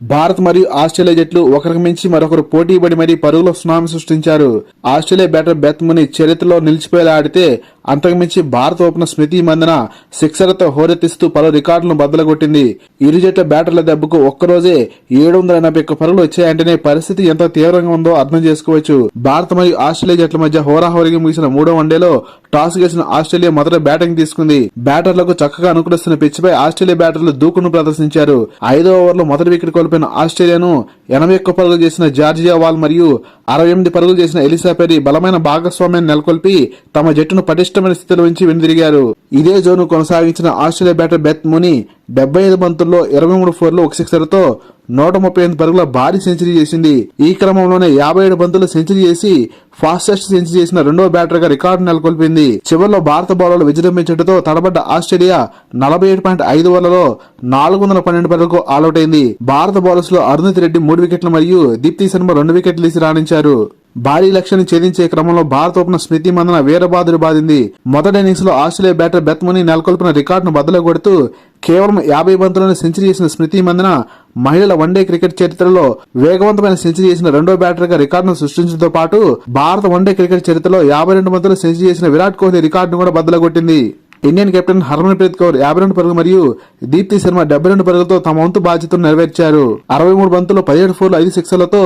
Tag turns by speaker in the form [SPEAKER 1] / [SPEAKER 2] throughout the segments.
[SPEAKER 1] భారత్ మరియు ఆస్ట్రేలియా జట్లు ఒకరికి మించి మరొకరు పోటీపడి మరీ పరుగుల సునామీ సృష్టించారు. ఆస్ట్రేలియా బ్యాటర్ బెత్ ముని చరిత్రలో నిలిచిపోయేలా ఆడితే అంతకుమించి భారత ఓపెనర్ స్మృతి మందన సిక్సర్లతో హోరెత్తిస్తూ పలు రికార్డులను బద్దలగొట్టింది. ఇరు జట్ల బ్యాటర్ల దెబ్బకు ఒక్కరోజే 781 పరుగులు వచ్చాయంటేనే పరిస్థితి ఎంత తీవ్రంగా ఉందో అర్థం చేసుకోవచ్చు. భారత్ మరియు ఆస్ట్రేలియా జట్ల మధ్య హోరాహోరీగా ముగిసిన మూడో వన్డేలో టాస్ గెలిచిన ఆస్ట్రేలియా మొదట బ్యాటింగ్ తీసుకుంది. బ్యాటర్లకు చక్కగా అనుకూలిస్తున్న పిచ్పై ఆస్ట్రేలియా బ్యాటర్లు దూకును ప్రదర్శించారు. 5వ ఓవర్లో మొదటి వికెట్ కోల్పోయిన ఆస్ట్రేలియాను 81 పరుగులు చేసిన జార్జియా వాల్ మరియు 68 పరుగులు చేసిన ఎలిసా పెరీ బలమైన భాగస్వామ్యాన్ని నెలకొల్పి తమ జట్టును పటిష్టమైన స్థితిలో ఉంచి వెనుదిరిగారు. ఇదే జోను కొనసాగించిన ఆస్ట్రేలియా బ్యాటర్ బెత్ ముని 75 బంతుల్లో 23 ఫోర్లు ఒక సిక్సర్తో 138 పరుగుల భారీ సెంచరీ చేసింది. ఈ క్రమంలోనే 57 బంతులు సెంచరీ చేసి ఫాస్టెస్ట్ సెంచరీ చేసిన రెండో బ్యాటర్ గా రికార్డు నెలకొల్పింది. చివరిలో భారత బౌలర్లు విజృంభించడంతో తడబడ్డ ఆస్ట్రేలియా 47.5 ఓవర్లలో 412 పరుగులకు ఆలౌట్ అయింది. భారత బౌలర్స్ లో అరుణిత్ రెడ్డి 3 వికెట్లు మరియు దీప్తి శర్మ 2 వికెట్లు తీసి రాణించారు. భారీ లక్ష్యాన్ని ఛేదించే క్రమంలో భారత ఓపెనర్ స్మృతి మందన వీరబాదుడు బాదింది. మొదటి ఇన్నింగ్స్ లో ఆస్ట్రేలియా బ్యాటర్ బెత్ ముని నెలకొల్పిన రికార్డును బద్దలుకొడుతూ కేవలం 50 బంతుల్లోనే సెంచరీ చేసిన స్మృతి మందన మహిళల వన్డే క్రికెట్ చరిత్రలో వేగవంతమైన సెంచరీ చేసిన రెండో బ్యాటర్ గా రికార్డును సృష్టించడంతో పాటు భారత వన్డే క్రికెట్ చరిత్రలో 52 బంతులు సెంచరీ చేసిన విరాట్ కోహ్లీ రికార్డును కూడా బద్దలుకొట్టింది. ఇండియన్ కెప్టెన్ హర్మన్ ప్రీత్ కౌర్ 52 పరుగులు మరియు దీప్తి శర్మ 72 పరుగులతో తమ వంతు బాధ్యతను నెరవేర్చారు. 63 బంతుల్లో 17 ఫోర్లు 5 సిక్సర్లతో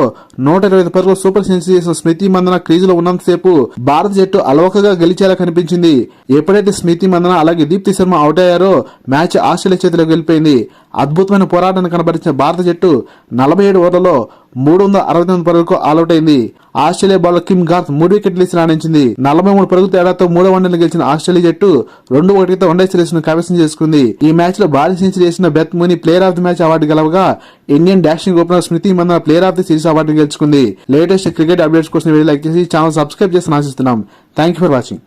[SPEAKER 1] 125 పరుగులు సూపర్ సెంచరీ చేసిన స్మృతి మందన క్రీజులో ఉన్నంతసేపు భారత జట్టు అలవకగా గెలిచేలా కనిపించింది. ఎప్పుడైతే స్మృతి మందన అలాగే దీప్తి శర్మ అవుట్ అయ్యారో మ్యాచ్ ఆస్ట్రేలియా చేతిలోకి వెళ్ళిపోయింది. అద్భుతమైన పోరాటాన్ని కనబరిచిన భారత జట్టు 47 ఓవర్లలో 369 పరుగులకు ఆల్అౌట్ అయింది. ఆస్ట్రేలియా బౌలర్ కిమ్ గార్త్ 3 వికెట్లు తీసి రాణించింది. 43 పరుగుల తేడాతో 3వ వన్డేను గెలిచిన ఆస్ట్రేలియా జట్టు 2-1తో వన్డే సిరీస్ ను కైవసం చేసుకుంది. ఈ మ్యాచ్ లో భారీ సెంచరీ చేసిన Beth Mooney player of the match award గెలవగా Indian dashing opener Smriti Mandhana player of the series award గెలుచుకుంది. లేటెస్ట్ క్రికెట్ అప్డేట్స్ కోసం వీడియో లైక్ చేసి ఛానల్ సబ్స్క్రైబ్ చేసి ఆశిస్తున్నాం. Thank you for watching.